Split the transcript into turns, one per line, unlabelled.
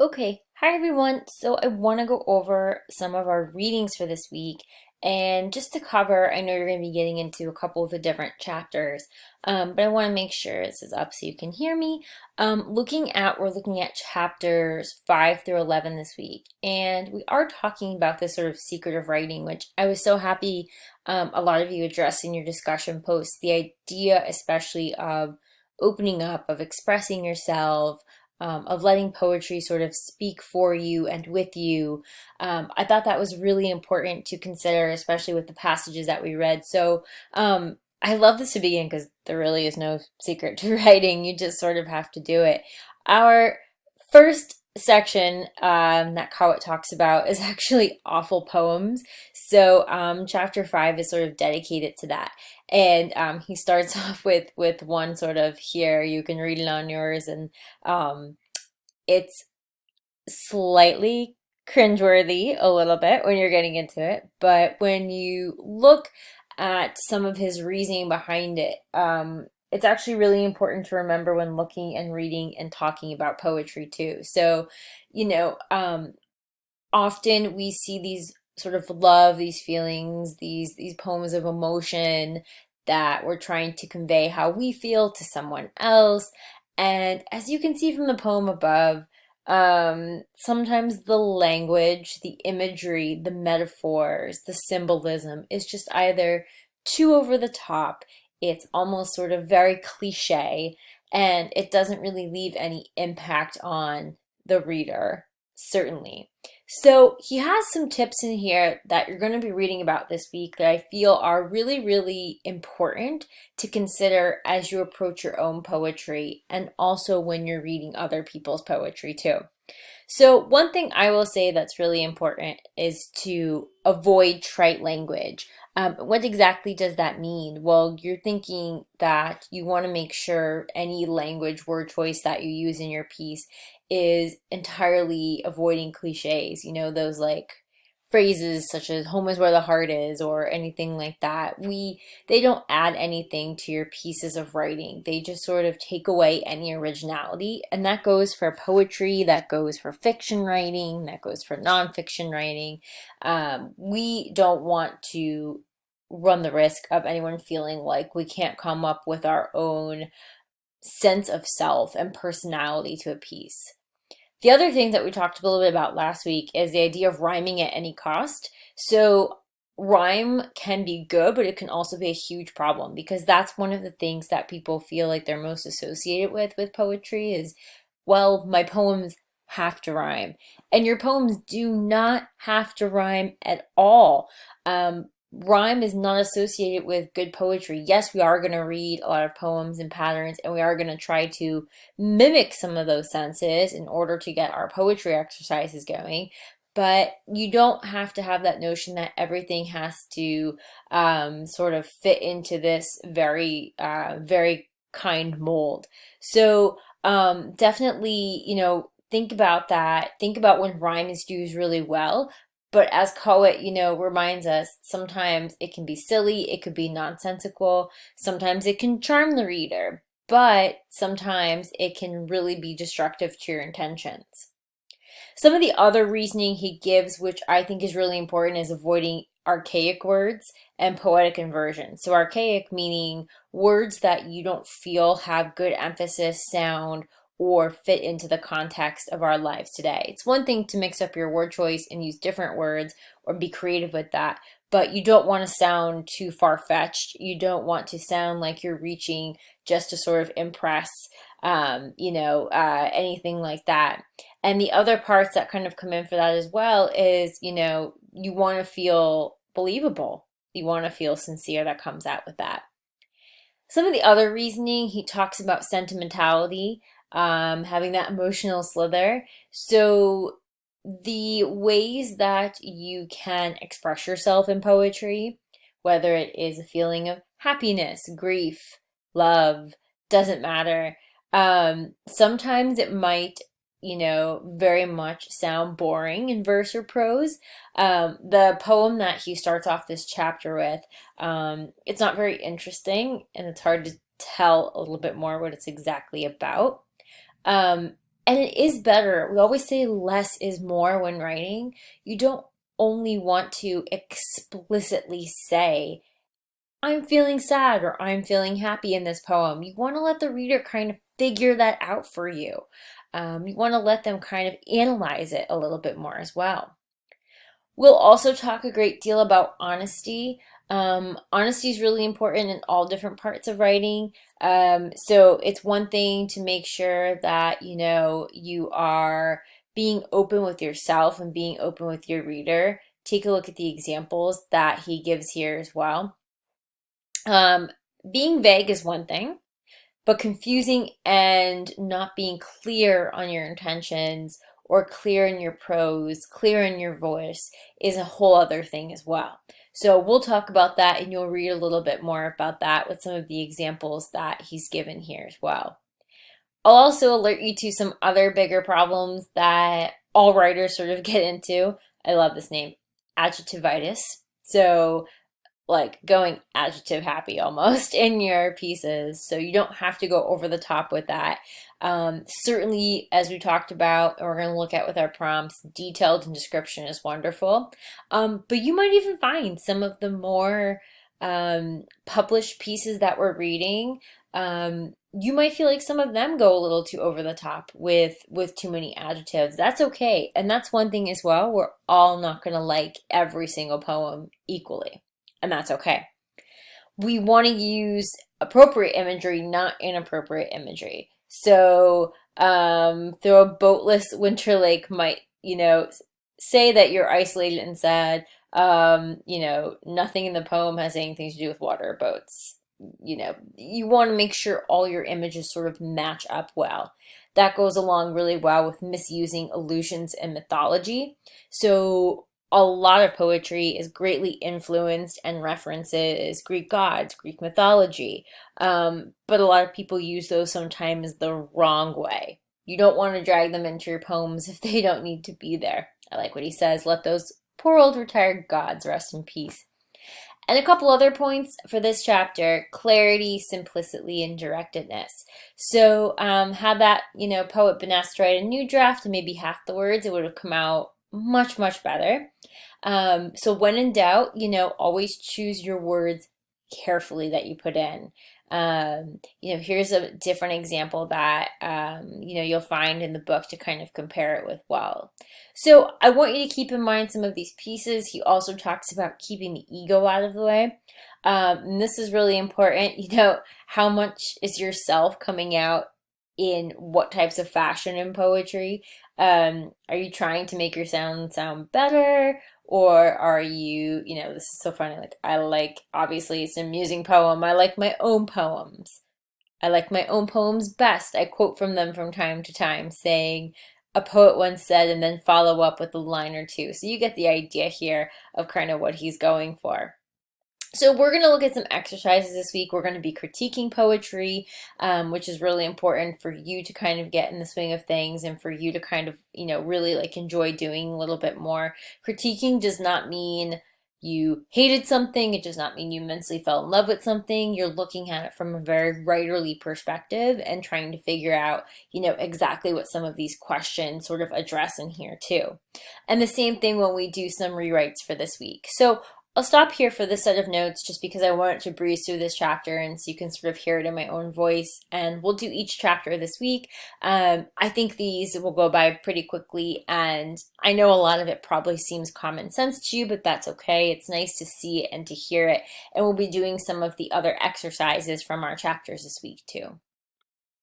Okay, hi everyone. So I want to go over some of our readings for this week. And just to cover, I know you're going to be getting into a couple of the different chapters, but I want to make sure this is up so you can hear me. We're looking at chapters 5 through 11 this week. And we are talking about this sort of secret of writing, which I was so happy a lot of you addressed in your discussion posts. The idea, especially of opening up, of expressing yourself, of letting poetry sort of speak for you and with you. I thought that was really important to consider, especially with the passages that we read. I love this to begin because there really is no secret to writing. You just sort of have to do it. Our first section that Kawit talks about is actually awful poems. Chapter 5 is sort of dedicated to that. And he starts off with one sort of here. You can read it on yours, and it's slightly cringeworthy a little bit when you're getting into it, but when you look at some of his reasoning behind it, it's actually really important to remember when looking and reading and talking about poetry too. You know, um, Often we see these sort of love, these feelings, these poems of emotion that we're trying to convey how we feel to someone else. And as you can see from the poem above, sometimes the language, the imagery, the metaphors, the symbolism is just either too over the top, it's almost sort of very cliche, and it doesn't really leave any impact on the reader, certainly. So he has some tips in here that you're going to be reading about this week that I feel are really, really important to consider as you approach your own poetry and also when you're reading other people's poetry too. So one thing I will say that's really important is to avoid trite language. What exactly does that mean? Well, you're thinking that you want to make sure any language word choice that you use in your piece is entirely avoiding cliches. You know, those like phrases such as home is where the heart is or anything like that. They don't add anything to your pieces of writing. They just sort of take away any originality. And that goes for poetry, that goes for fiction writing, that goes for nonfiction writing. We don't want to run the risk of anyone feeling like we can't come up with our own sense of self and personality to a piece. The other thing that we talked a little bit about last week is the idea of rhyming at any cost. Rhyme can be good, but it can also be a huge problem because that's one of the things that people feel like they're most associated with poetry is, well, my poems have to rhyme. And your poems do not have to rhyme at all. Rhyme is not associated with good poetry. Yes, we are going to read a lot of poems and patterns, and we are going to try to mimic some of those senses in order to get our poetry exercises going. But you don't have to have that notion that everything has to sort of fit into this very kind mold. Definitely, think about that. Think about when rhyme is used really well. But as Coet, reminds us, sometimes it can be silly, it could be nonsensical, sometimes it can charm the reader, but sometimes it can really be destructive to your intentions. Some of the other reasoning he gives, which I think is really important, is avoiding archaic words and poetic inversion. So, archaic meaning words that you don't feel have good emphasis, sound, or fit into the context of our lives today. It's one thing to mix up your word choice and use different words or be creative with that, but you don't want to sound too far-fetched. You don't want to sound like you're reaching just to sort of impress, anything like that. And the other parts that kind of come in for that as well is, you want to feel believable. You want to feel sincere that comes out with that. Some of the other reasoning, he talks about sentimentality, having that emotional slither. So, the ways that you can express yourself in poetry, whether it is a feeling of happiness, grief, love, doesn't matter. Sometimes it might, very much sound boring in verse or prose. The poem that he starts off this chapter with, it's not very interesting and it's hard to tell a little bit more what it's exactly about. Um, And it is better. We always say less is more when writing. You don't only want to explicitly say, I'm feeling sad or I'm feeling happy in this poem. You want to let the reader kind of figure that out for you. You want to let them kind of analyze it a little bit more as well. We'll also talk a great deal about honesty. Honesty is really important in all different parts of writing. So it's one thing to make sure that, you are being open with yourself and being open with your reader. Take a look at the examples that he gives here as well. Um, Being vague is one thing, but confusing and not being clear on your intentions or clear in your prose, clear in your voice is a whole other thing as well. So we'll talk about that and you'll read a little bit more about that with some of the examples that he's given here as well. I'll also alert you to some other bigger problems that all writers sort of get into. I love this name, adjectivitis. So like going adjective happy almost in your pieces. So you don't have to go over the top with that. Certainly, as we talked about, and we're going to look at with our prompts, detailed and description is wonderful. But you might even find some of the more published pieces that we're reading. You might feel like some of them go a little too over the top with too many adjectives. That's okay. And that's one thing as well. We're all not going to like every single poem equally, and that's okay. We want to use appropriate imagery, not inappropriate imagery. So, though a boatless winter lake might, say that you're isolated and sad, nothing in the poem has anything to do with water or boats. You want to make sure all your images sort of match up well. That goes along really well with misusing allusions and mythology. So, a lot of poetry is greatly influenced and references Greek gods, Greek mythology, but a lot of people use those sometimes the wrong way. You don't want to drag them into your poems if they don't need to be there. I like what he says, let those poor old retired gods rest in peace. And a couple other points for this chapter: clarity, simplicity, and directedness. So, had that, poet been asked to write a new draft and maybe half the words, it would have come out much, much better. So when in doubt, always choose your words carefully that you put in. Here's a different example that, you'll find in the book to kind of compare it with well. So I want you to keep in mind some of these pieces. He also talks about keeping the ego out of the way. And this is really important. How much is yourself coming out in what types of fashion in poetry? Are you trying to make your sound better? Or are you, this is so funny. Like, obviously, it's an amusing poem. I like my own poems. I like my own poems best. I quote from them from time to time, saying, a poet once said, and then follow up with a line or two. So you get the idea here of kind of what he's going for. So we're going to look at some exercises this week. We're going to be critiquing poetry, which is really important for you to kind of get in the swing of things and for you to kind of, really like enjoy doing a little bit more. Critiquing does not mean you hated something. It does not mean you immensely fell in love with something. You're looking at it from a very writerly perspective and trying to figure out, exactly what some of these questions sort of address in here too. And the same thing when we do some rewrites for this week. So I'll stop here for this set of notes just because I wanted to breeze through this chapter and so you can sort of hear it in my own voice. And we'll do each chapter this week. I think these will go by pretty quickly, and I know a lot of it probably seems common sense to you, but that's okay. It's nice to see it and to hear it. And we'll be doing some of the other exercises from our chapters this week too.